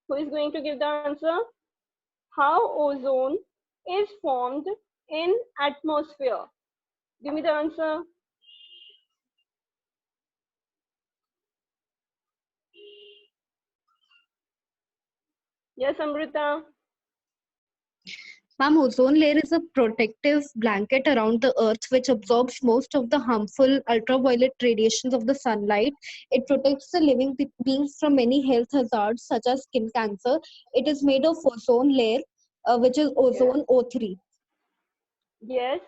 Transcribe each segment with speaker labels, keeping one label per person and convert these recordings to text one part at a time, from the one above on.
Speaker 1: Who is going to give the answer? How ozone is formed in atmosphere? Give me the answer. Yes, Amrita.
Speaker 2: Ma'am, ozone layer is a protective blanket around the earth which absorbs most of the harmful ultraviolet radiations of the sunlight. It protects the living beings from many health hazards such as skin cancer. It is made of ozone layer, which is
Speaker 1: Yes.
Speaker 2: ozone O3.
Speaker 1: Yes.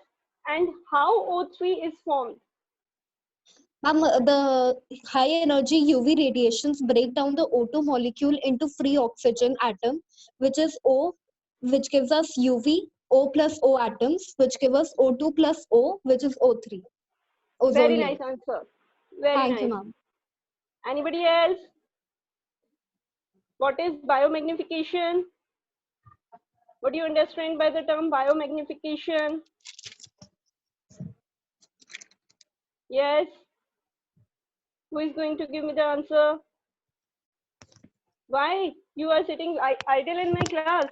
Speaker 1: And how O3 is formed?
Speaker 2: Ma'am, the high energy UV radiations break down the O2 molecule into free oxygen atom, which is O, which gives us UV, O plus O atoms, which give us O2 plus O, which is O3. Ozone
Speaker 1: Very
Speaker 2: layer.
Speaker 1: nice answer. Very
Speaker 2: Thank you,
Speaker 1: nice.
Speaker 2: ma'am.
Speaker 1: Anybody else? What is biomagnification? What do you understand by the term biomagnification? Yes. Who is going to give me the answer? Why you are sitting idle in my class?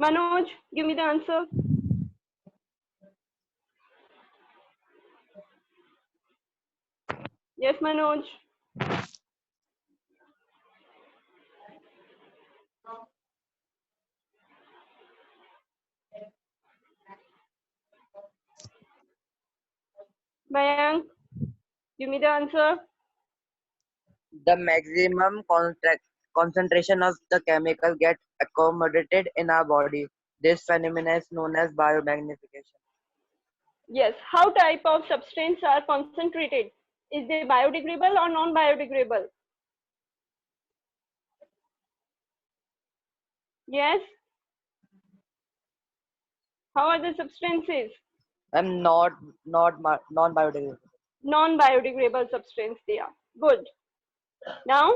Speaker 1: Manoj, give me the answer. Yes, Manoj. Mayank, give me the answer.
Speaker 3: The maximum concentration of the chemical get accommodated in our body. This phenomenon is known as biomagnification.
Speaker 1: Yes. How type of substance are concentrated? Is they biodegradable or non-biodegradable? Yes. How are the substances?
Speaker 3: I'm not non-biodegradable.
Speaker 1: Non-biodegradable substance they are. Good. Now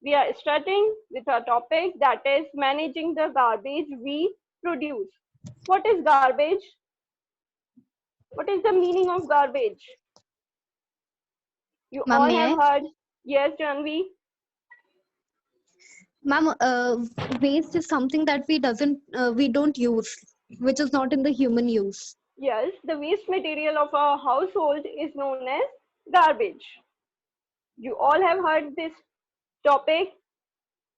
Speaker 1: we are starting with our topic, that is managing the garbage we produce. What is garbage? What is the meaning of garbage? You
Speaker 2: Ma'am,
Speaker 1: all
Speaker 2: may
Speaker 1: have
Speaker 2: I?
Speaker 1: heard. Yes, Janvi.
Speaker 2: Ma'am, waste is something that we don't use, which is not in the human use.
Speaker 1: Yes, the waste material of a household is known as garbage. You all have heard this topic,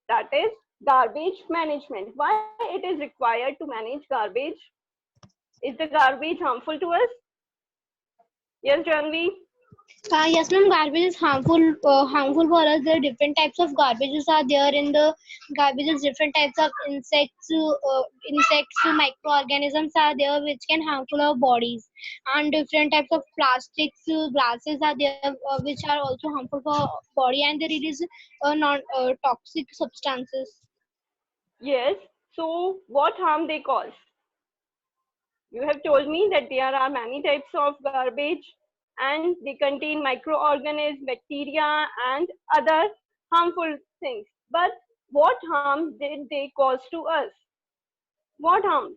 Speaker 1: that is garbage management. Why it is required to manage garbage? Is the garbage harmful to us? Yes, Janvi.
Speaker 4: Yes, ma'am. Garbage is harmful for us. There are different types of garbages are there in the garbages. Different types of insects, microorganisms are there which can harmful our bodies, and different types of plastics, glasses are there which are also harmful for body, and there it is non toxic substances.
Speaker 1: Yes. So what harm they cause? You have told me that there are many types of garbage and they contain microorganisms, bacteria, and other harmful things. But what harm did they cause to us? What harm?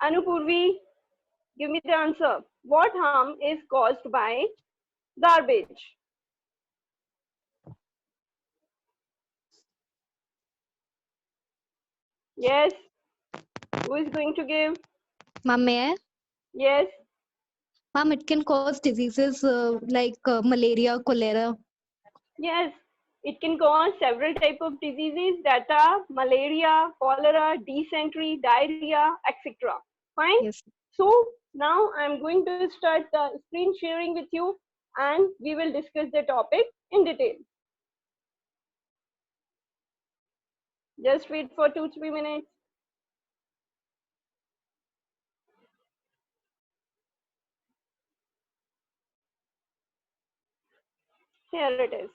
Speaker 1: Anupurvi, give me the answer. What harm is caused by garbage? Yes. Who is going to give?
Speaker 2: Ma'am, may I?
Speaker 1: Yes.
Speaker 2: Ma'am, it can cause diseases like malaria, cholera.
Speaker 1: Yes. It can cause several types of diseases that are malaria, cholera, dysentery, diarrhea, etc. Fine.
Speaker 2: Yes.
Speaker 1: So now I'm going to start the screen sharing with you and we will discuss the topic in detail. Just wait for 2-3 minutes. Here it is.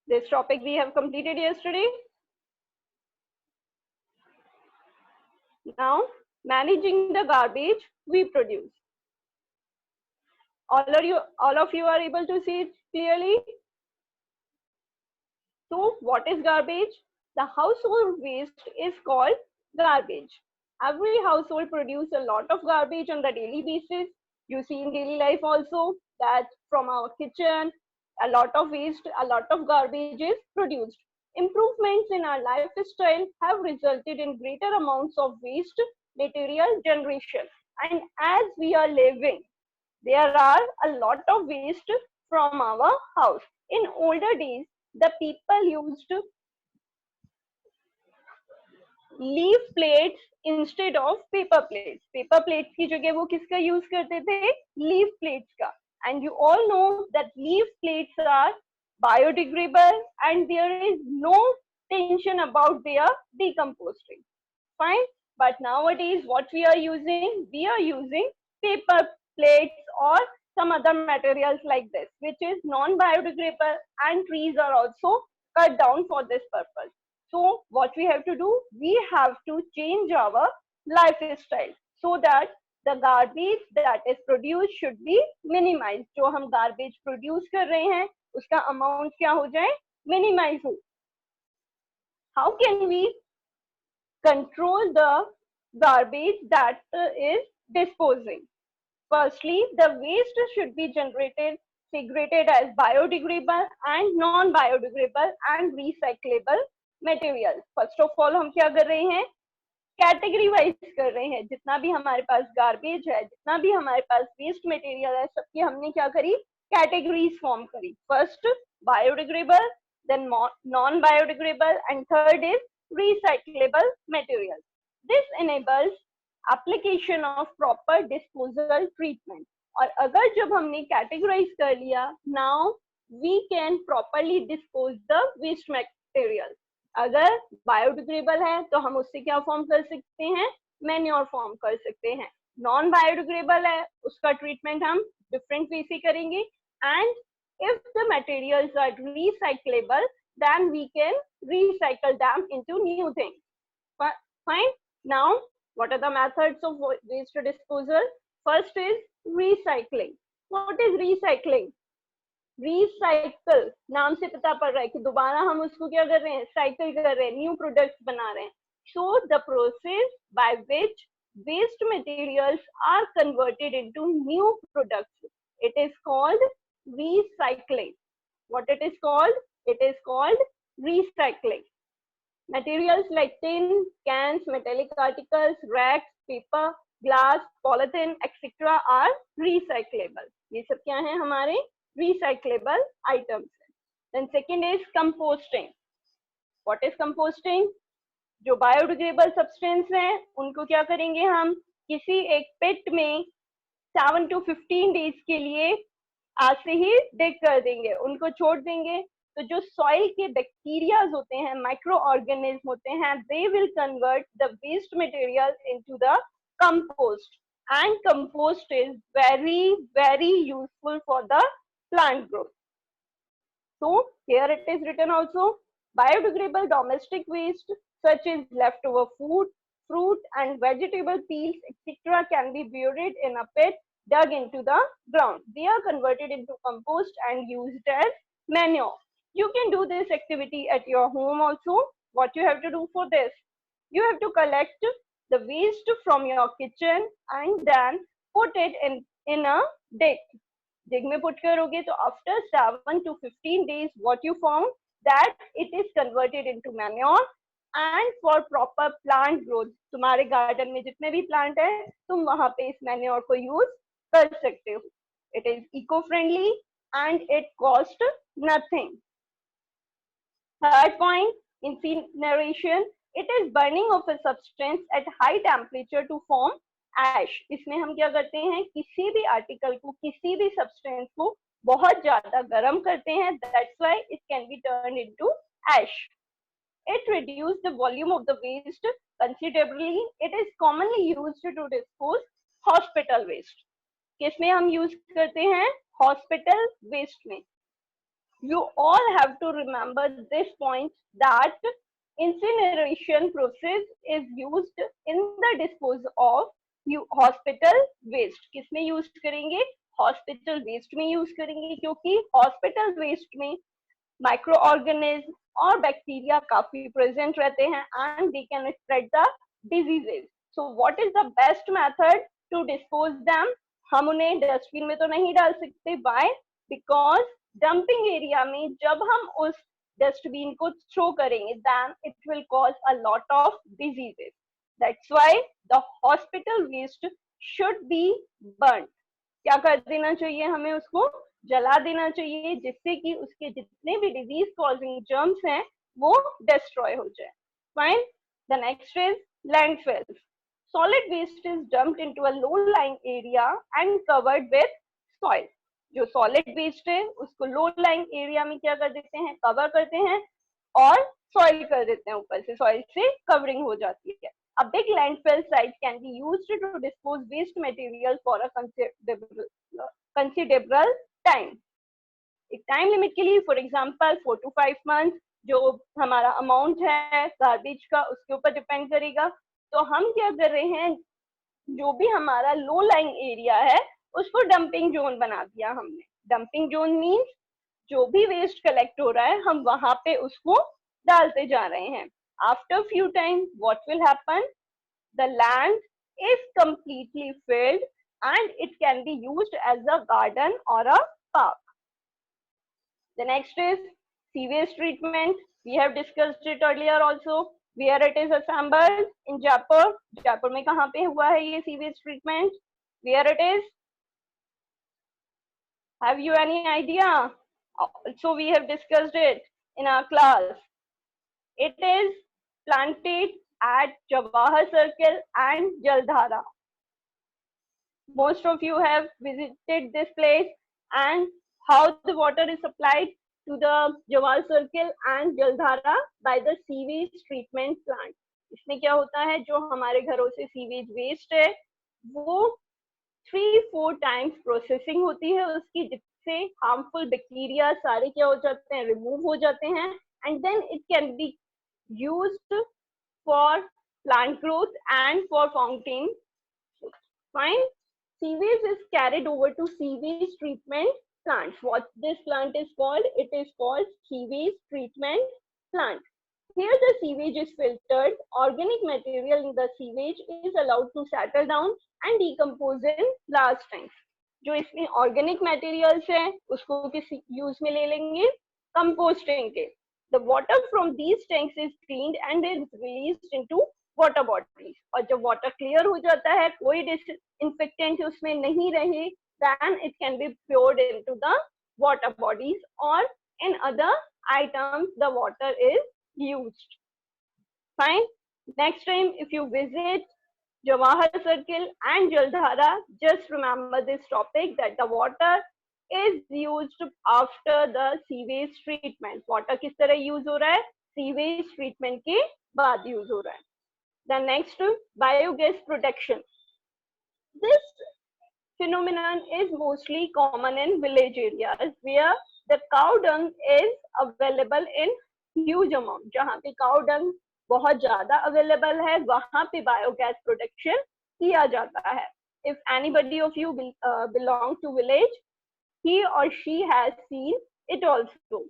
Speaker 1: This topic we have completed yesterday. Now, managing the garbage we produce. All of you are able to see it clearly? So, what is garbage? The household waste is called garbage. Every household produce a lot of garbage on the daily basis. You see in daily life also that from our kitchen, a lot of waste, a lot of garbage is produced. Improvements in our lifestyle have resulted in greater amounts of waste material generation. And as we are living, there are a lot of waste from our house. In older days, the people used leaf plates instead of paper plates. Paper plates की जगह वो किसका use करते थे? Leaf plates का. And you all know that leaf plates are biodegradable and there is no tension about their decomposing. Fine. But nowadays what we are using? We are using paper plates or some other materials like this, which is non-biodegradable, and trees are also cut down for this purpose. So what we have to do? We have to change our lifestyle so that the garbage that is produced should be minimized. जो हम garbage produce कर रहे हैं उसका amount क्या हो जाए? Minimize हो. How can we control the garbage that is disposing? Firstly, the waste should be segregated as biodegradable and non-biodegradable and recyclable materials. First of all, हम क्या कर रहे हैं? कैटेगरी वाइज कर रहे हैं. जितना भी हमारे पास गार्बेज है, जितना भी हमारे पास वेस्ट मटेरियल है, सबकी हमने क्या करी? कैटेगरीज फॉर्म करी. First biodegradable, then non biodegradable, and third is recyclable materials. This enables application of proper disposal treatment. और अगर जब हमने कैटेगराइज कर लिया, now we can properly dispose the waste material. अगर बायोडिग्रेडेबल है तो हम उससे क्या फॉर्म कर सकते हैं? मैन्योर फॉर्म कर सकते हैं. नॉन बायोडिग्रेडेबल है, उसका ट्रीटमेंट हम डिफरेंट वे से करेंगे. And if the materials are recyclable, then we can recycle them into new things. Fine. Now, what are the methods of waste disposal? First is recycling. What is recycling? Recycle नाम से पता पड़ रहा है कि दोबारा हम उसको क्या कर रहे हैं? साइकिल कर रहे हैं, न्यू प्रोडक्ट्स बना रहे हैं. So the process by which waste materials are converted into new products, it is called recycling. What it is called? It is called recycling. Materials like tin, cans, metallic articles, racks, paper, glass, polythene, etc. are recyclable. ये सब क्या है? हमारे recyclable items. Then second is composting. What is composting? जो biodegradable substance हैं उनको क्या करेंगे? हम किसी एक pit में 7 to 15 days के लिए आज से ही डिग कर देंगे, उनको छोड़ देंगे. तो जो सॉइल के बैक्टीरियाज होते हैं, माइक्रो ऑर्गेनिज्म होते हैं, they will convert the waste material into the compost. And compost is very very useful for the plant growth. So here it is written also, biodegradable domestic waste such as leftover food, fruit and vegetable peels etc. can be buried in a pit dug into the ground. They are converted into compost and used as manure. You can do this activity at your home also. What you have to do for this? You have to collect the waste from your kitchen and then put it in a dig. Dig में put करोगे तो after 7 to 15 days what you found that it is converted into manure and for proper plant growth. तुम्हारे garden में जितने भी plant है तुम वहाँ पे इस manure को use कर सकते हो. It is eco-friendly and it cost nothing. Third point, incineration. It is burning of a substance at high temperature to form ash. इसमें हम क्या करते हैं? किसी भी आर्टिकल को, किसी भी सब्सटेंस को बहुत ज्यादा गर्म करते हैं. That's why it can be turned into ash. It reduces the volume of the waste considerably. It is commonly used to dispose hospital waste. किसमें हम यूज करते हैं? हॉस्पिटल वेस्ट में. You all have to remember this point that incineration process is used in the disposal of hospital waste. किसमें use करेंगे? Hospital waste में use करेंगे क्योंकि हॉस्पिटल वेस्ट में माइक्रो ऑर्गेनिज्म और बैक्टीरिया काफी प्रेजेंट रहते हैं and they can spread the diseases. So what is the best method to dispose them? हम उन्हें डस्टबिन में तो नहीं डाल सकते. Why? Because dumping area में जब हम उस डस्टबिन को थ्रो करेंगे, then it will cause a lot of diseases. That's why the hospital waste should be burnt. क्या कर देना चाहिए हमें? उसको जला देना चाहिए, जिससे कि उसके जितने भी डिजीज कॉजिंग जर्म्स हैं वो डिस्ट्रॉय हो जाए. Fine. The next is landfills. Solid waste is dumped into a low-lying area and covered with soil. जो solid waste है उसको low-lying area में क्या कर देते हैं? कवर करते हैं और soil कर देते हैं. ऊपर से soil से covering हो जाती है. A big landfill site can be used to dispose waste material for a considerable time. एक टाइम लिमिट के लिए, फॉर एग्जांपल 4 to 5 months, जो हमारा अमाउंट है गार्बेज का उसके ऊपर डिपेंड करेगा. तो हम क्या कर रहे हैं, जो भी हमारा लो लाइंग एरिया है उसको डंपिंग जोन बना दिया हमने. डंपिंग जोन मींस जो भी वेस्ट कलेक्ट हो रहा है हम वहां पे उसको डालते जा रहे हैं. After few time what will happen? The land is completely filled and it can be used as a garden or a park. The next is sewage treatment. We have discussed it earlier also. Where it is assembled? In Jaipur. Jaipur में कहाँ पे हुआ है ये sewage treatment? Where it is? Have you any idea? So we have discussed it in our class. It is planted at Jawahar Circle and Jaldhara. Most of you have visited this place, and how the water is supplied to the Jawahar Circle and Jaldhara by the sewage treatment plant. इसमें क्या होता है, जो हमारे घरों से sewage waste है वो 3-4 टाइम्स प्रोसेसिंग होती है उसकी, जिससे हार्मफुल बैक्टीरिया सारे क्या हो जाते हैं, रिमूव हो जाते हैं, and then it can be used for plant growth and for fountain. Fine. Sewage is carried over to sewage treatment plants. What this plant is called? It is called sewage treatment plant. Here the sewage is filtered. Organic material in the sewage is allowed to settle down and decompose in large tanks. जो इसमें organic materials है उसको किस use में ले लेंगे? Composting के. The water from these tanks is cleaned and is released into water bodies. और जब water clear हो जाता है, कोई disinfectant उसमें नहीं रहे, then it can be poured into the water bodies, or in other items the water is used. Fine. Next time if you visit Jawahar Circle and Jaldhara, just remember this topic, that the water is used after the sewage treatment. Water किस तरह use हो रहा है? Sewage treatment के बाद use हो रहा है. The next, biogas production. This phenomenon is mostly common in village areas where the cow dung is available in huge amount. जहाँ पे cow dung बहुत ज़्यादा available है, वहाँ पे biogas production किया जाता है. If anybody of you belong to village, he or she has seen it also.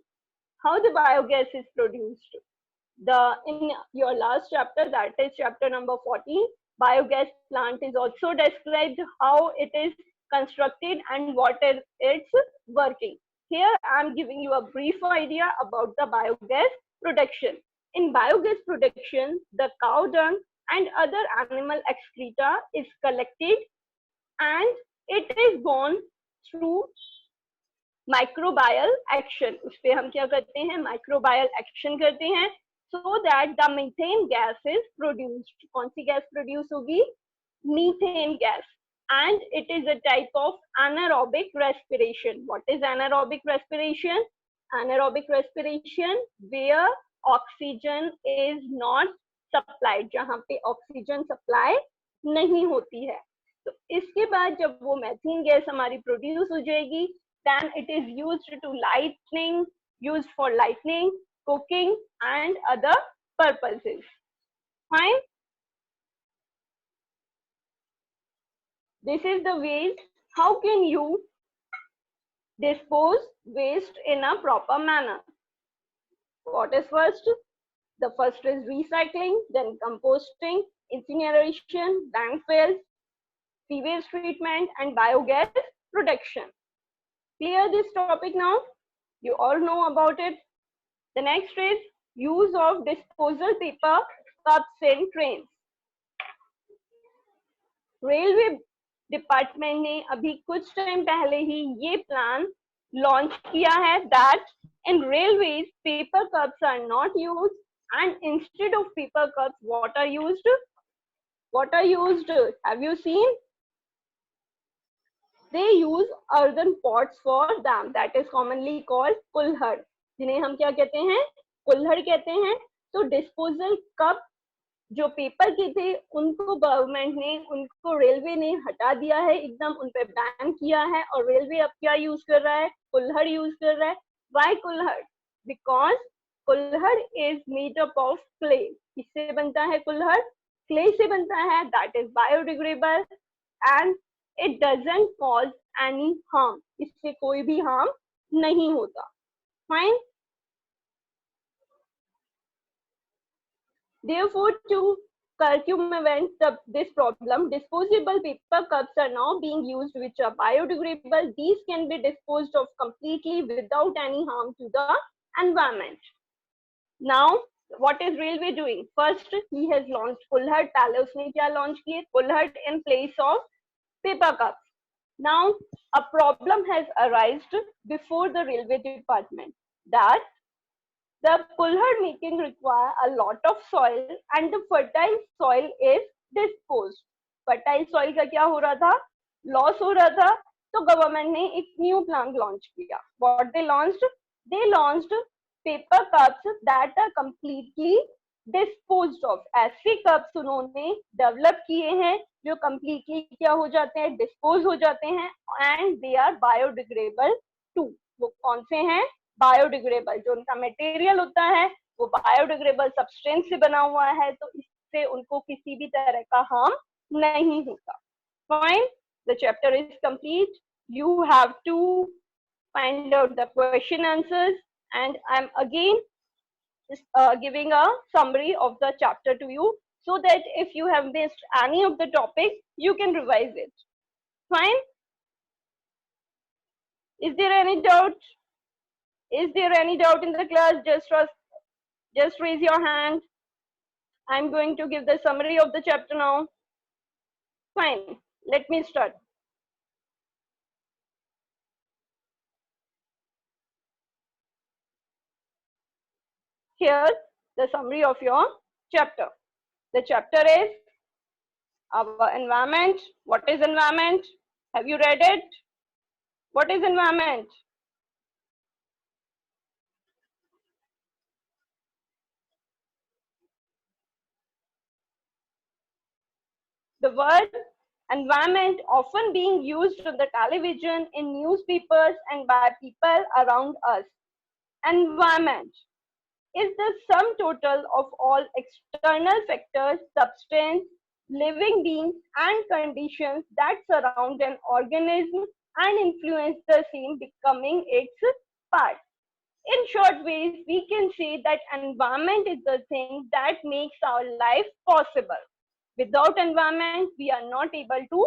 Speaker 1: How the biogas is produced? In your last chapter, that is chapter number 14, biogas plant is also described, how it is constructed and what is its working. Here I am giving you a brief idea about the biogas production. In biogas production, the cow dung and other animal excreta is collected and it is gone through microbial action. उस पे हम क्या करते हैं? Microbial action करते हैं, so that the methane gas is produced. कौन सी gas produce होगी? Methane gas. And it is a type of anaerobic respiration. What is anaerobic respiration? Anaerobic respiration where oxygen is not supplied, जहाँ पे oxygen supply नहीं होती है. तो इसके बाद जब वो मैथेन गैस हमारी प्रोड्यूस हो जाएगी, then it is used to used for lighting, cooking and other purposes. Fine. This is the ways how can you dispose waste in a proper manner. What is first? The first is recycling, then composting, incineration, landfills, sewage treatment, and biogas production. Clear this topic now? You all know about it. The next is use of disposal paper cups in trains. Railway department ने अभी कुछ time पहले ही ये plan launch किया है that in railways paper cups are not used and instead of paper cups what are used? What are used? Have you seen? They use earthen pots for them. That is commonly called कुल्हड़, जिन्हें हम क्या कहते हैं? कुल्हड़ कहते हैं. तो डिस्पोजल कप जो पेपर के थे उनको गवर्नमेंट ने, उनको रेलवे ने हटा दिया है, एकदम उन पे बैन किया है. और रेलवे अब क्या यूज कर रहा है? कुल्हड़ यूज कर रहा है. वाई कुल्हड़? बिकॉज कुल्हड़ is made up of clay. किससे बनता है कुल्हड़? क्ले से बनता है. That is biodegradable and it doesn't cause any harm. इससे कोई भी हार्म नहीं होता. Fine. Therefore, to circumvent this problem, disposable paper cups are now being used which are biodegradable. These can be disposed of completely without any harm to the environment. Now, what is railway doing? First, he has launched कुल्हड़. पहले उसने क्या launch किए? कुल्हड़ in place of paper cups. Now, a problem has arisen before the railway department that the kulhad making require a lot of soil and the fertile soil is disposed. Fertile soil का क्या हो रहा था? Loss हो रहा था. तो government ने एक न्यू प्लान लॉन्च किया. What they launched? They launched paper cups that are completely disposed of. ऐसे कप्स उन्होंने डेवलप किए हैं जो completely क्या हो जाते हैं? डिस्पोज हो जाते हैं and they are biodegradable too. वो कौन से हैं? बायोडिग्रेडेबल. जो उनका मटेरियल होता है वो बायोडिग्रेडेबल सब्सटेंस से बना हुआ है, तो इससे उनको किसी भी तरह का हार्म नहीं होता. Fine. The chapter is complete. You have to find out the question answers and I am again giving a summary of the chapter to you so that if you have missed any of the topic you can revise it. Fine. Is there any doubt? Is there any doubt in the class? Just raise your hand. I'm going to give the summary of the chapter now. Fine. Let me start. Here, the summary of your chapter. The chapter is our environment. What is environment? Have you read it? What is environment? The word environment often being used on the television, in newspapers and by people around us. Environment is the sum total of all external factors, substance, living beings and conditions that surround an organism and influence the same becoming its part. In short ways, we can say that environment is the thing that makes our life possible. Without environment, we are not able to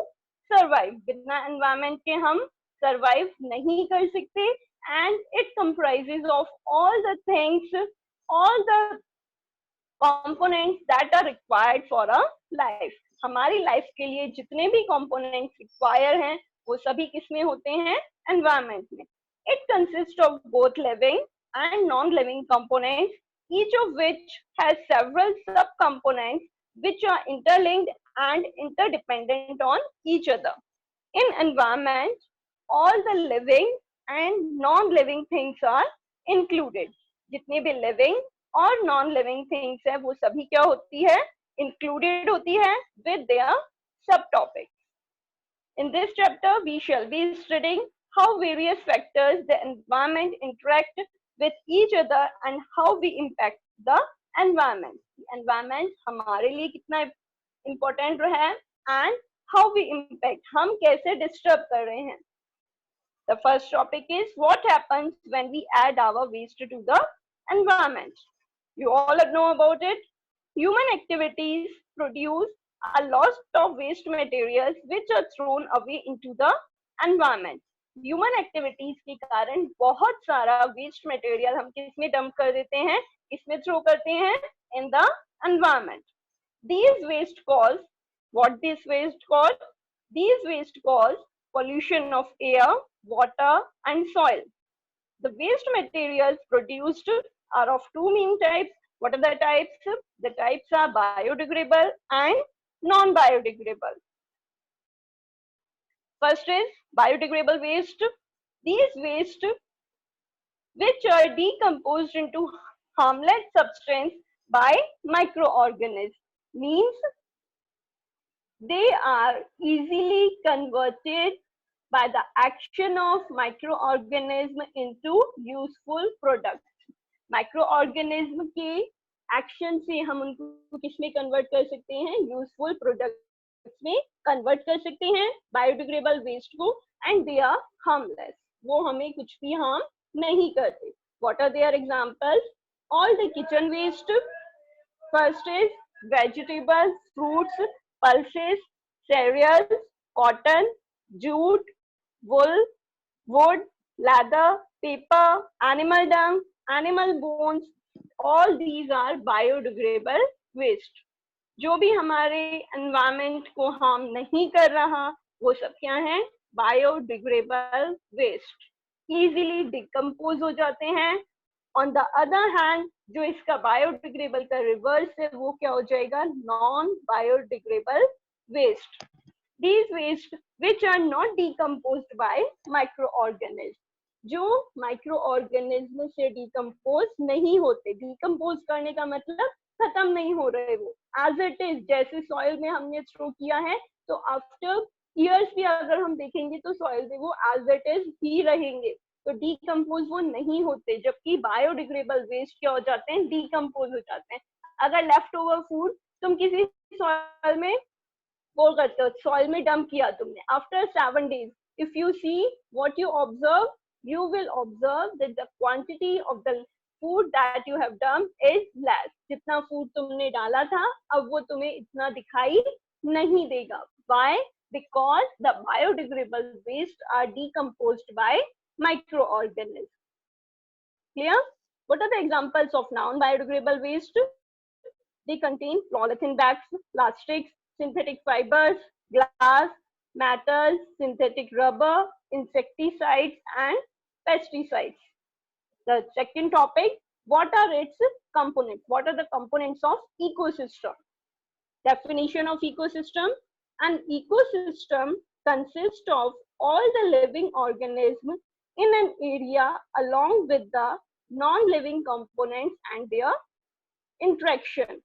Speaker 1: survive. बिना environment के हम survive नहीं कर सकते. And it comprises of all the things, all the components that are required for a life. हमारी life के लिए जितने भी components require हैं, वो सभी किसमें होते हैं? Environment में. It consists of both living and non-living components, each of which has several sub-components which are interlinked and interdependent on each other. In environment, all the living and non-living things are included. जितने भी living और non-living things है, वो सभी क्या होती है? Included होती है with their subtopics. In this chapter, we shall be studying how various factors the environment interact with each other and how we impact the environment. Environment हमारे लिए कितना important है and how we impact, हम कैसे disturb कर रहे हैं. The first topic is what happens when we add our waste to the environment. You all know about it. Human activities produce a lot of waste materials which are thrown away into the environment. Human activities के कारण बहुत सारा waste material हम किसमें dump कर देते हैं, किसमें थ्रो करते हैं, in the environment. These waste cause, what this waste cause? These waste cause pollution of air, water and soil. The waste materials produced are of two main types. What are the types? The types are biodegradable and non-biodegradable. First is biodegradable waste. These waste which are decomposed into harmless substance by microorganisms, means they are easily converted by the action of microorganism into useful products. Microorganism के action से हम उनको किसमें convert कर सकते हैं, useful products में convert कर सकते हैं बायोडिग्रेडेबल वेस्ट को, एंड दे आर हार्मलेस, वो हमें कुछ भी हार्म नहीं करते. What are their examples? All the kitchen waste. First is vegetables, fruits, pulses, cereals, cotton, jute, wool, wood, leather, paper, animal dung, animal bones, all these are biodegradable waste. जो भी हमारे environment को harm नहीं कर रहा वो सब क्या है, बायोडिग्रेडेबल वेस्ट, इजीली डिकम्पोज हो जाते हैं. ऑन द अदर हैंड जो इसका बायोडिग्रेडेबल का रिवर्स है वो क्या हो जाएगा, non biodegradable waste. These waste which are not decomposed by microorganisms, जो माइक्रोऑर्गेनिज्म से डिकम्पोज नहीं होते. डिकम्पोज करने का मतलब खत्म नहीं हो रहे, वो एज इट इज, जैसे सॉइल में हमने थ्रो किया है तो आफ्टर ईयर्स भी अगर हम देखेंगे तो सॉइल में वो एज इट इज ही रहेंगे, तो डिकम्पोज वो नहीं होते. जबकि बायोडिग्रेडेबल वेस्ट क्या हो जाते हैं, डिकम्पोज हो जाते हैं. अगर लेफ्ट ओवर फूड तुम किसी सॉइल में वो करते हो, सॉइल में डंप किया तुमने, after 7 days if you see what you observe, you will observe that the quantity of the food that you have dumped is less. जितना फूड तुमने डाला था अब वो तुम्हें इतना दिखाई नहीं देगा. Why? Because the biodegradable waste are decomposed by microorganisms. Clear? What are the examples of non-biodegradable waste? They contain polythene bags, plastics, synthetic fibers, glass, metals, synthetic rubber, insecticides and pesticides. The second topic, what are its components? What are the components of ecosystem? Definition of ecosystem. An ecosystem consists of all the living organisms in an area along with the non-living components and their interaction.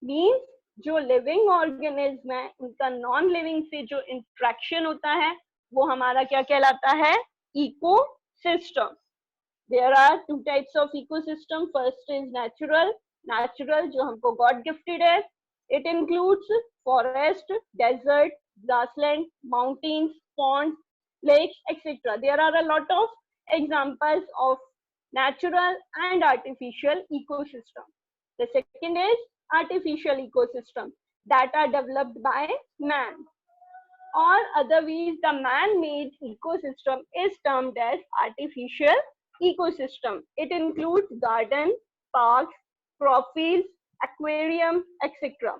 Speaker 1: Means जो living organism है उनका non living से जो interaction होता है वो हमारा क्या कहलाता है, ecosystem. There are two types of ecosystem. First is natural. Natural जो हमको गॉड गिफ्टेड है. It includes forest, desert, grassland, mountains, ponds, lakes, etc. There are a lot of examples of natural and artificial ecosystem. The second is artificial ecosystem that are developed by man, or otherwise the man-made ecosystem is termed as artificial ecosystem. It includes garden, parks, crop fields, aquarium, etc.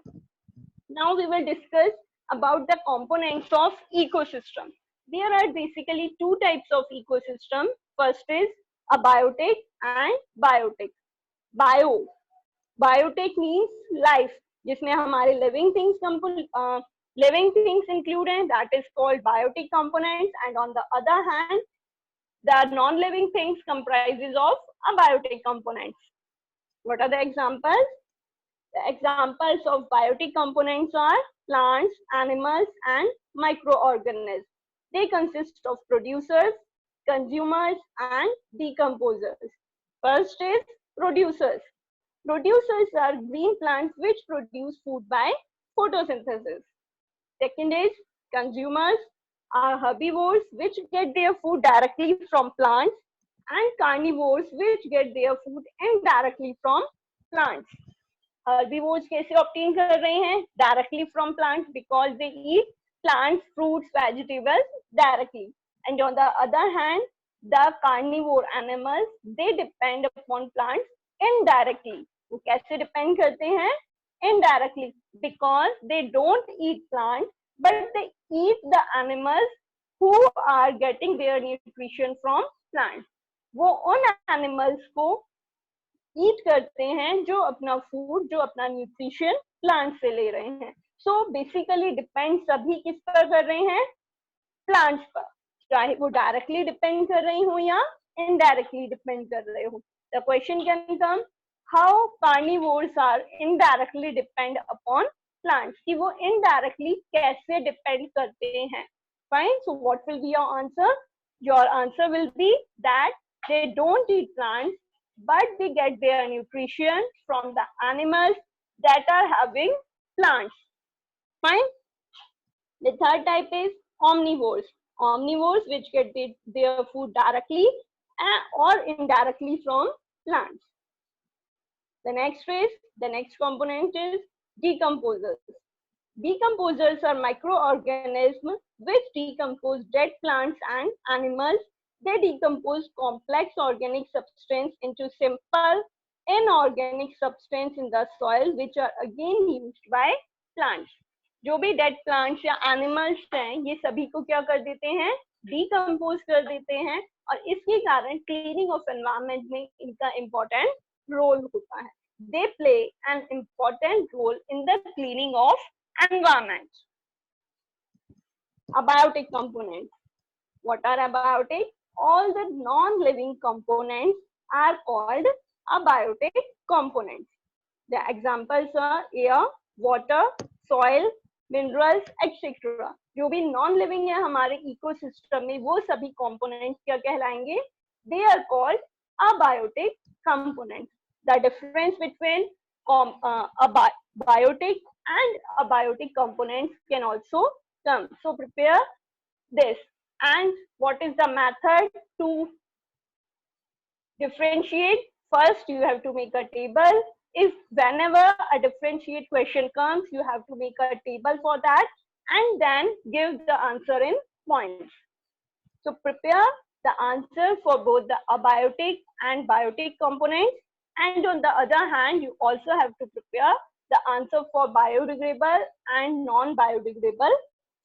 Speaker 1: Now we will discuss about the components of ecosystem. There are basically two types of ecosystem. First is abiotic and biotic. Biotic means life, जिसमें हमारे living things include हैं, that is called biotic components, and on the other hand the non-living things comprises of abiotic components. What are the examples? The examples of biotic components are plants, animals and microorganisms. They consist of producers, consumers and decomposers. First is producers. Producers are green plants which produce food by photosynthesis. Second is consumers are herbivores which get their food directly from plants, and carnivores which get their food indirectly from plants. herbivores कैसे obtain कर रहे हैं? Directly from plants, because they eat plants, fruits, vegetables directly. And on the other hand, the carnivore animals, they depend upon plants indirectly. वो कैसे depend करते हैं? Indirectly, because they don't eat plants, but they eat the animals who are getting their nutrition from plants. वो उन animals को ईट करते हैं जो अपना फूड, जो अपना न्यूट्रिशन प्लांट से ले रहे हैं. सो बेसिकली डिपेंड सभी किस पर कर रहे हैं? प्लांट्स पर, चाहे वो डायरेक्टली डिपेंड कर रही हो या इनडायरेक्टली डिपेंड कर रहे हो. The question can come, how carnivores are indirectly depend upon plants, कि वो इनडायरेक्टली कैसे डिपेंड करते हैं. Fine, so what will be your answer? Your answer will be that they don't eat plants, but they get their nutrition from the animals that are having plants. Fine. The third type is omnivores. Omnivores which get their food directly or indirectly from plants. The next component is decomposers. Decomposers are microorganisms which decompose dead plants and animals. They decompose complex organic substance into simple inorganic substance in the soil, which are again used by plants. जो भी dead plants या animals हैं, ये सभी को क्या कर देते हैं? डिकम्पोज कर देते हैं, और इसके कारण क्लीनिंग ऑफ एनवायरनमेंट में इनका इम्पोर्टेंट रोल होता है. They play an important role in the cleaning of environment. Abiotic components. What are abiotic? All the non-living components are called abiotic components. The examples are air, water, soil, minerals, etc. जो भी non-living है हमारे ecosystem में, वो सभी components क्या कहलाएंगे? They are called abiotic components. The difference between biotic and abiotic components can also come. So prepare this. And what is the method to differentiate? First, you have to make a table. If whenever a differentiate question comes, you have to make a table for that and then give the answer in points. So prepare the answer for both the abiotic and biotic components. And on the other hand, you also have to prepare the answer for biodegradable and non-biodegradable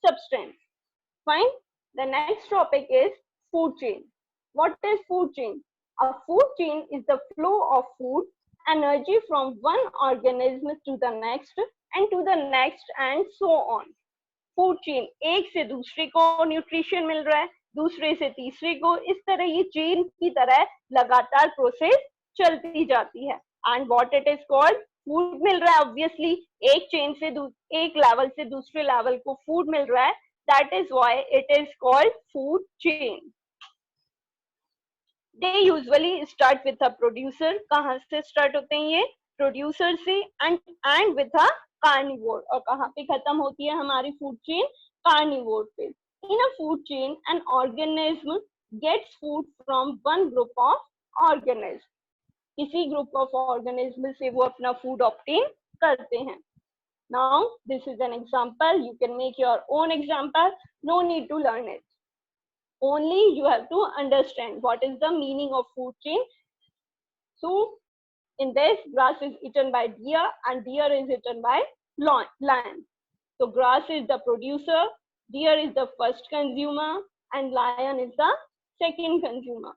Speaker 1: substance. Fine. The next topic is food chain. What is food chain? A food chain is the flow of food, energy from one organism to the next and to the next and so on. Food chain, एक से दूसरे को nutrition मिल रहा है, दूसरे से तीसरे को, इस तरह ये चेन की तरह लगातार प्रोसेस चलती जाती है. And what it is called? Food मिल रहा है, ऑब्वियसली एक चेन से एक लेवल से दूसरे लेवल को फूड मिल रहा है. That is why it is called food chain. They usually start with a producer. कहाँ से start होते हैं ये? Producer से and with a carnivore. और कहाँ पे खत्म होती है हमारी food chain? Carnivore पे. In a food chain, an organism gets food from one group of organisms. किसी group of organisms से वो अपना food obtain करते हैं. Now, this is an example. You can make your own example. No need to learn it. Only you have to understand what is the meaning of food chain. So, in this, grass is eaten by deer and deer is eaten by lion. So, grass is the producer, deer is the first consumer, and lion is the second consumer.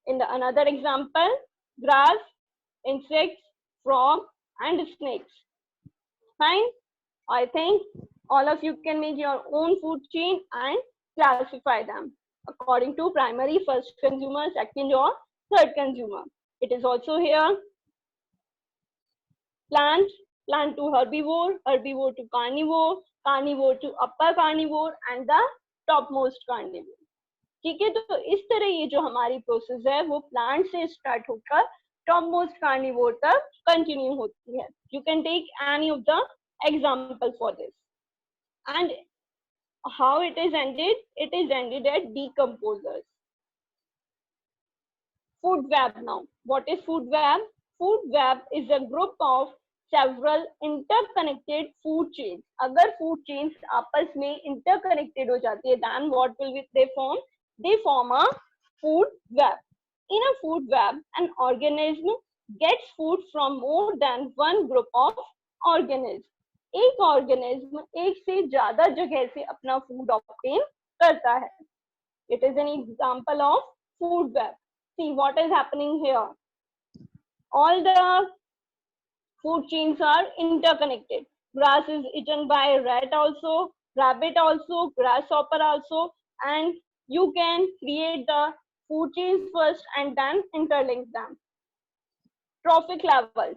Speaker 1: In the another example, grass, insects, frog, and snakes. Fine. I think all of you can make your own food chain and classify them according to primary, first consumer, second or third consumer. It is also here. Plant to herbivore, herbivore to carnivore, carnivore to upper carnivore and the topmost carnivore. ठीक है, तो इस तरह ये जो हमारी process है वो प्लांट से स्टार्ट होकर topmost carnivore तक continue होती है. You can take any of the example for this. And how it is ended? It is ended at decomposers. Food web now. What is food web? Food web is a group of several interconnected food chains. अगर food chains आपस में interconnected हो जाती है, then what will they form? They form a food web. In a food web, an organism gets food from more than one group of organisms. एक organism एक से ज्यादा जगह से अपना food obtain करता है. It is an example of food web. See what is happening here. All the food chains are interconnected. Grass is eaten by rat also, rabbit also, grasshopper also, and you can create the food chains first and then interlink them. Trophic levels.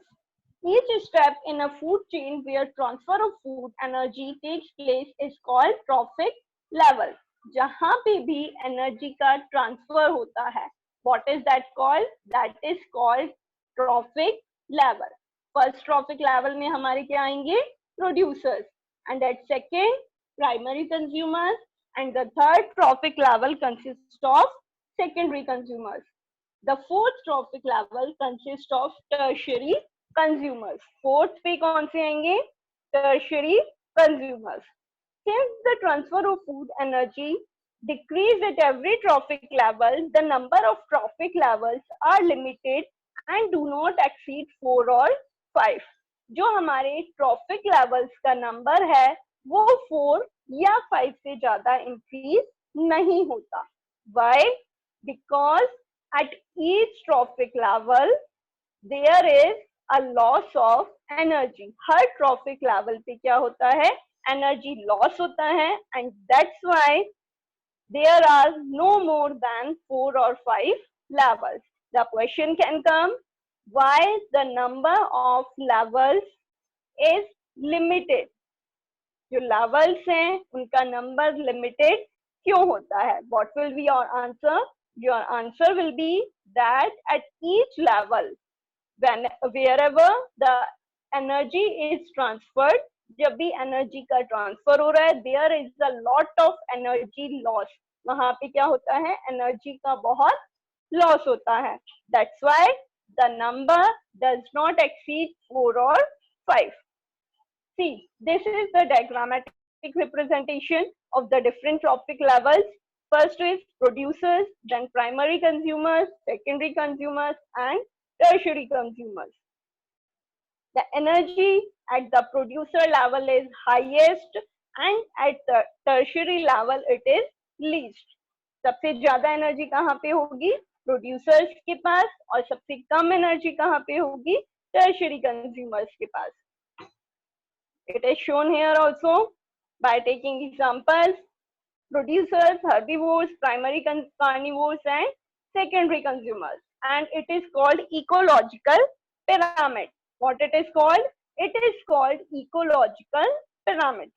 Speaker 1: Each step in a food chain where transfer of food energy takes place is called trophic level. जहाँ पे भी energy का transfer होता है, what is that called? That is called trophic level. First trophic level में हमारे क्या आएंगे? Producers, and at second primary consumers, and the third trophic level consists of secondary consumers. The fourth trophic level consists of tertiary consumers. Fourth पे कौन से आएंगे? Tertiary consumers. Since the transfer of food energy decrease at every trophic level, the number of trophic levels are limited and do not exceed 4 or 5. जो हमारे trophic levels का number है वो 4 या 5 से ज्यादा increase नहीं होता. Why? Because at each trophic level there is a loss of energy. Her trophic level पे क्या होता है? Energy loss होता है, and that's why there are no more than 4 or 5 levels. The question can come, why the number of levels is limited? जो levels हैं उनका number limited क्यों होता है? What will be your answer? Your answer will be that at each level, wherever the energy is transferred, जब भी energy का transfer हो रहा है, there is a lot of energy loss. वहाँ पे क्या होता है? Energy का बहुत loss होता है. That's why the number does not exceed 4 or 5. See, this is the diagrammatic representation of the different trophic levels. First is producers, then primary consumers, secondary consumers, and tertiary consumers. The energy at the producer level is highest and at the tertiary level it is least. सबसे ज्यादा energy कहाँ पे होगी? Producers के पास, और सबसे कम energy कहाँ पे होगी? टर्शियरी कंज्यूमर्स के पास. It is shown here also by taking examples. Producers, herbivores, primary carnivores, and secondary consumers. And it is called ecological pyramid. What it is called? It is called ecological pyramid.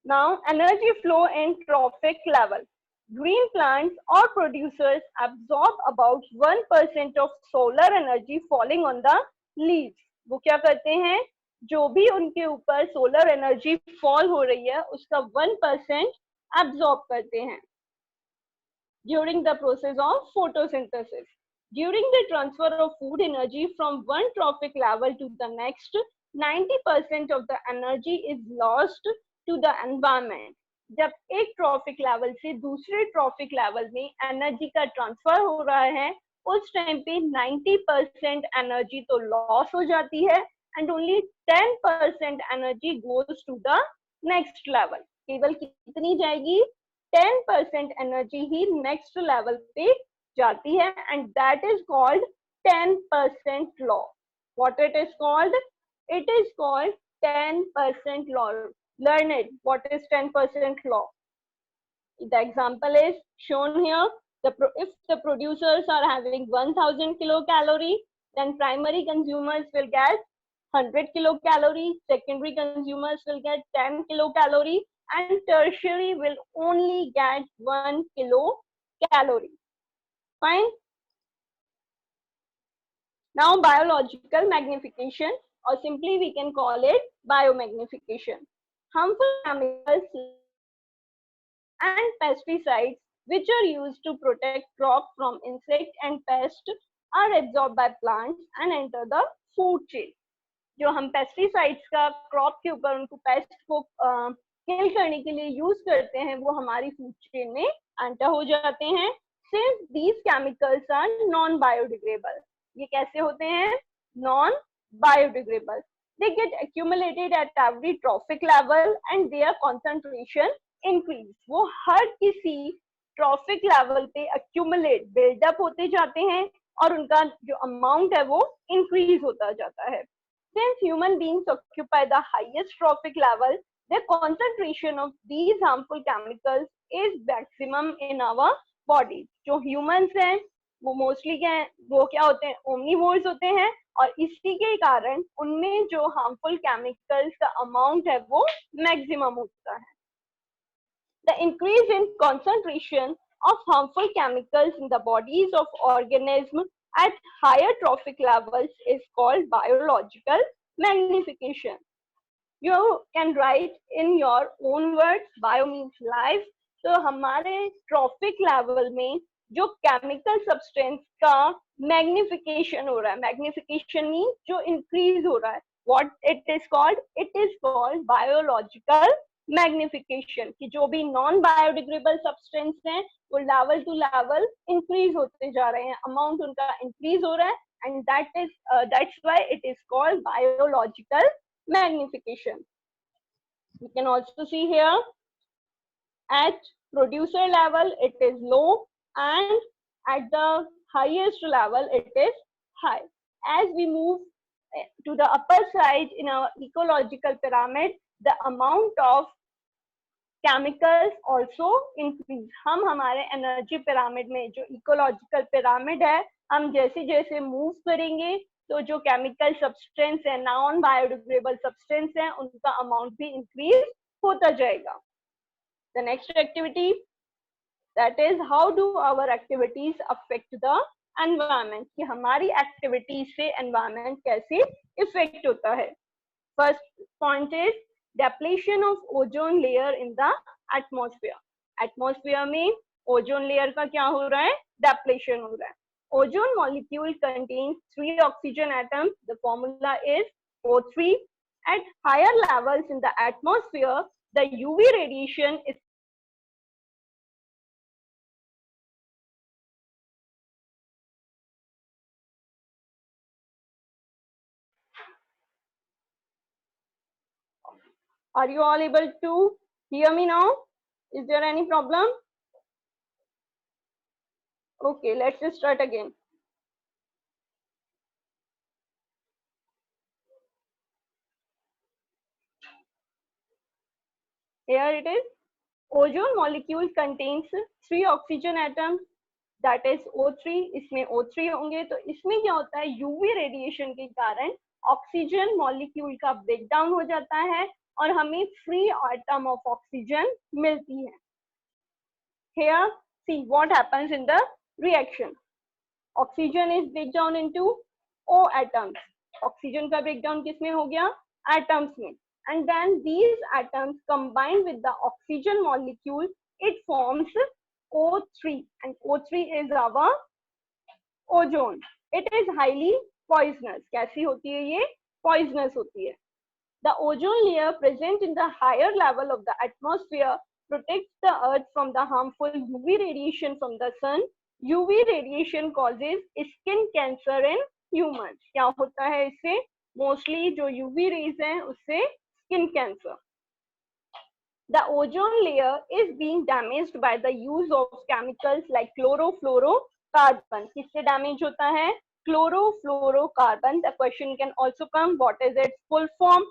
Speaker 1: Now, energy flow in trophic level. Green plants or producers absorb about 1% of solar energy falling on the leaves. वो क्या करते हैं? जो भी उनके ऊपर solar energy fall हो रही है उसका 1% absorb करते हैं during the process of photosynthesis. During the transfer of food energy from one trophic level to the next, 90% of the energy is lost to the environment. जब एक ट्रॉफिक लेवल से दूसरे ट्रॉफिक लेवल में energy का transfer हो रहा है, उस टाइम पे 90% एनर्जी तो लॉस हो जाती है and only 10% energy goes to the next level. केवल कितनी जाएगी? 10% energy ही next level पे जाती है, and that is called 10% law. What it is called? It is called 10% law. Learn it. What is 10% law? The example is shown here. If the producers are having 1000 kilocalorie, then primary consumers will get 100 kilocalorie, secondary consumers will get 10 kilocalorie, and tertiary will only get 1 kilocalorie. Fine. Now, biological magnification, or simply we can call it biomagnification. Harmful chemicals and pesticides which are used to protect crop from insect and pest are absorbed by plants and enter the food chain. जो हम pesticides का crop के ऊपर उनको paste को किल करने के लिए यूज करते हैं, वो हमारी फूड चेन में एंटर हो जाते हैं। Since these chemicals are non biodegradable, ये कैसे होते हैं? Non biodegradable. They get accumulated at every trophic level and their concentration increase. वो हर किसी ट्रॉफिक लेवल पे accumulate build-up होते जाते हैं और उनका जो अमाउंट है वो increase होता जाता है. Since human beings occupy the highest trophic level, the concentration of these harmful chemicals is maximum in our bodies. जो humans हैं वो मोस्टली क्या है, वो क्या होते हैं? ओमनीवोर्स होते हैं और इसी के कारण उनमें जो हार्मफुल केमिकल्स का अमाउंट है वो मैक्सिमम होता है. The increase in concentration of harmful chemicals in the bodies of organism at higher trophic levels is called biological magnification. You can write in your own words, bio means life. तो हमारे trophic level में जो chemical substance का magnification हो रहा है, magnification mean जो increase हो रहा है, what it is called? It is called biological magnification. कि जो भी नॉन बायोडिग्रेडेबल सब्सटेंस हैं वो लेवल टू लेवल इंक्रीज होते जा रहे हैं, अमाउंट उनका इंक्रीज हो रहा है, and that's why it is called biological magnification. You can also see here at producer level it is low and at the highest level it is high. As we move to the upper side in our ecological pyramid, the amount of chemicals also increase. हम हमारे energy pyramid में जो ecological pyramid है, हम जैसे जैसे move करेंगे तो जो केमिकल सब्सटेंस है, नॉन बायोडिग्रेडेबल सब्सटेंस है, उनका अमाउंट भी इंक्रीज होता जाएगा. The next activity, that is how do our activities affect the environment. कि हमारी एक्टिविटीज से एनवायरमेंट कैसे इफेक्ट होता है. First point is depletion of ozone layer in the atmosphere. Atmosphere में ओजोन लेयर का क्या हो रहा है? डेप्लीशन हो रहा है. Ozone molecule contains 3 oxygen atoms. The formula is O3. At higher levels in the atmosphere, the UV radiation is Are you all able to hear me now? Is there any problem? Okay, let's just start again. Here it is. Ozone molecule contains 3 oxygen atoms, that is O3. इसमें O3 होंगे तो इसमें क्या होता है? UV radiation के कारण oxygen molecule का ब्रेकडाउन हो जाता है और हमें फ्री एटम ऑफ ऑक्सीजन मिलती है. Here, see what happens in the reaction. Oxygen is break down into O atoms. Oxygen का breakdown किसमें हो गया? Atoms में. And then these atoms combine with the oxygen molecule, it forms O3, and O3 is our ozone. It is highly poisonous. कैसी होती है ये? Poisonous होती है. The ozone layer present in the higher level of the atmosphere protects the earth from the harmful UV radiation from the sun. UV radiation causes skin cancer in humans. क्या होता है इससे? Mostly जो UV rays हैं उससे skin cancer. The ozone layer is being damaged by the use of chemicals like chlorofluorocarbon. किससे damage होता है? Chlorofluorocarbon. The question can also come, what is its full form?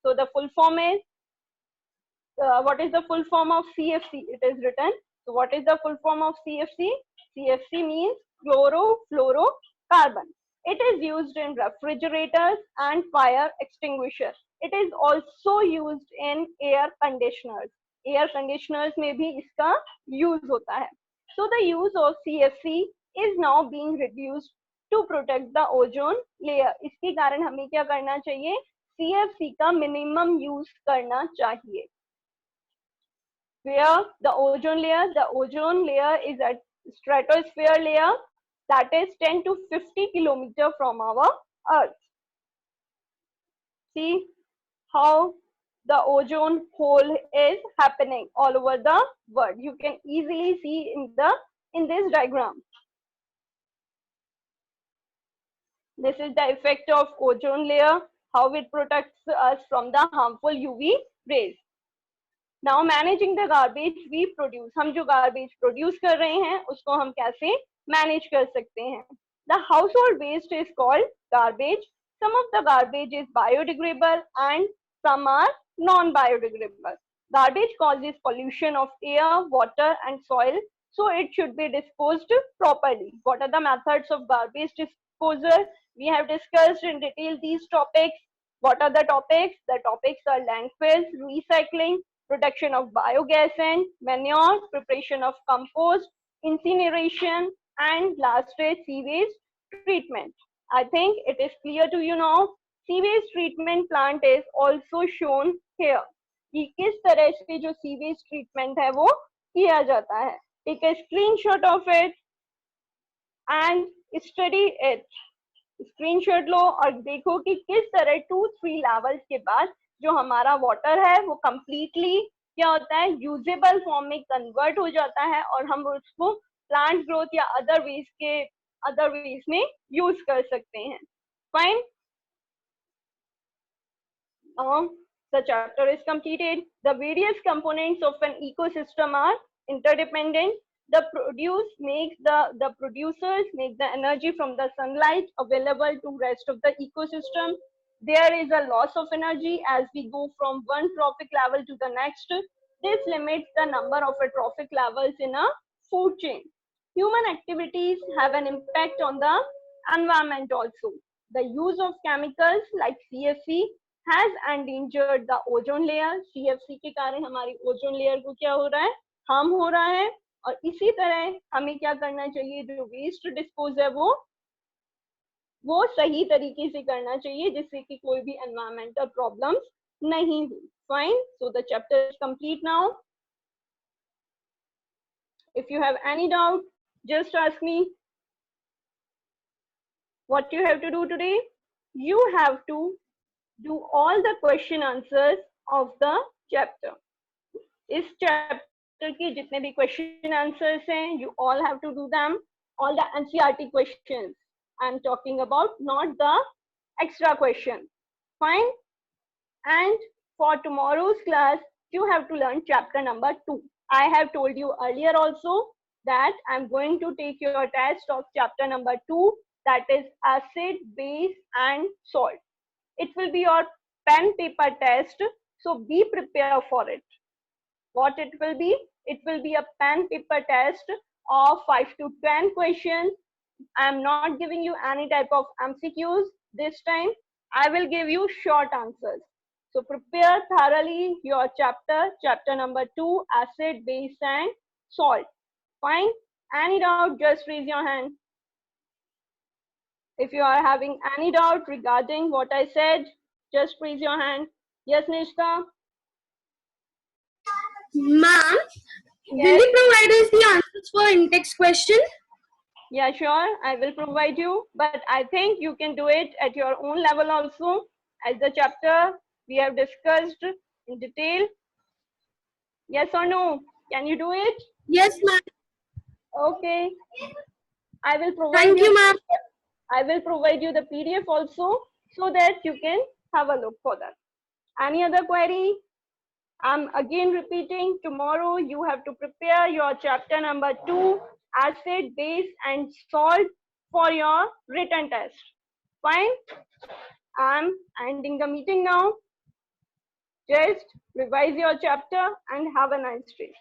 Speaker 1: So the full form is, what is the full form of CFC? It is written. So what is the full form of CFC? CFC means chlorofluorocarbon. It is used in refrigerators and fire extinguishers. It is also used in air conditioners. Air conditioners में भी इसका use होता है. So the use of CFC is now being reduced to protect the ozone layer. इसके कारण हमें क्या करना चाहिए? CFC का minimum use करना चाहिए. Where the ozone layer is at stratosphere layer, that is 10 to 50 kilometer from our earth. see how the ozone hole is happening all over the world. You can easily see in this diagram. This is the effect of ozone layer, how it protects us from the harmful UV rays. Now managing the garbage we produce. हम जो garbage produce कर रहे हैं उसको हम कैसे manage कर सकते हैं? The household waste is called garbage. Some of the garbage is biodegradable and some are non-biodegradable. Garbage causes pollution of air, water and soil, so it should be disposed properly. What are the methods of garbage disposal? We have discussed in detail these topics. What are the topics? The topics are landfills, recycling, production of biogas and manure, preparation of compost, incineration, and last is sewage treatment. I think it is clear to you now. Sewage treatment plant is also shown here. कि किस तरह से जो sewage treatment है वो किया जाता है. Take a screenshot of it and study it. Screenshot लो और देखो कि किस तरह 2-3 लेवल्स के बाद जो हमारा वाटर है वो कंप्लीटली क्या होता है, यूजेबल फॉर्म में कन्वर्ट हो जाता है और हम उसको प्लांट ग्रोथ या अदर वेज में यूज कर सकते हैं. Fine. The chapter is completed. The various components of an ecosystem are interdependent. The producers make the energy from the sunlight available to rest of the ecosystem. There is a loss of energy as we go from one trophic level to the next. This limits the number of trophic levels in a food chain. Human activities have an impact on the environment also. The use of chemicals like CFC has endangered the ozone layer. CFC के कारण हमारी ozone layer को क्या हो रहा है, harm हो रहा है. और इसी तरह हमें क्या करना चाहिए, जो वेस्ट डिस्पोज है वो सही तरीके से करना चाहिए जिससे कि कोई भी एनवायरमेंटल प्रॉब्लम्स नहीं हो. Fine. So the chapter is complete now. If you have any doubt just ask me. What you have to do today, you have to do all the question answers of the chapter. इस chapter के जितने भी question answers हैं, you all have to do them. All the NCERT questions I'm talking about, not the extra question. Fine. And for tomorrow's class, you have to learn chapter number 2. I have told you earlier also that I'm going to take your test of chapter number 2, that is acid, base and salt. It will be your pen paper test, so be prepared for it. What it will be? It will be a pen paper test of 5 to 10 questions. I'm not giving you any type of MCQs this time. I will give you short answers. So prepare thoroughly your chapter number 2, acid, base and salt. Fine. Any doubt, just raise your hand. If you are having any doubt regarding what I said, just raise your hand. Yes, Nishka?
Speaker 5: Ma'am,
Speaker 1: Yes.
Speaker 5: will you provide us the answers for in-text question?
Speaker 1: Yeah, sure. I will provide you, but I think you can do it at your own level also, as the chapter we have discussed in detail. Yes or no? Can you do it?
Speaker 5: Yes, ma'am.
Speaker 1: Okay. I will provide
Speaker 5: Thank you, ma'am.
Speaker 1: I will provide you the PDF also so that you can have a look for that. Any other query? I'm again repeating, tomorrow you have to prepare your chapter number 2, acid, base and salt for your written test. Fine. I'm ending the meeting now. Just revise your chapter and have a nice day.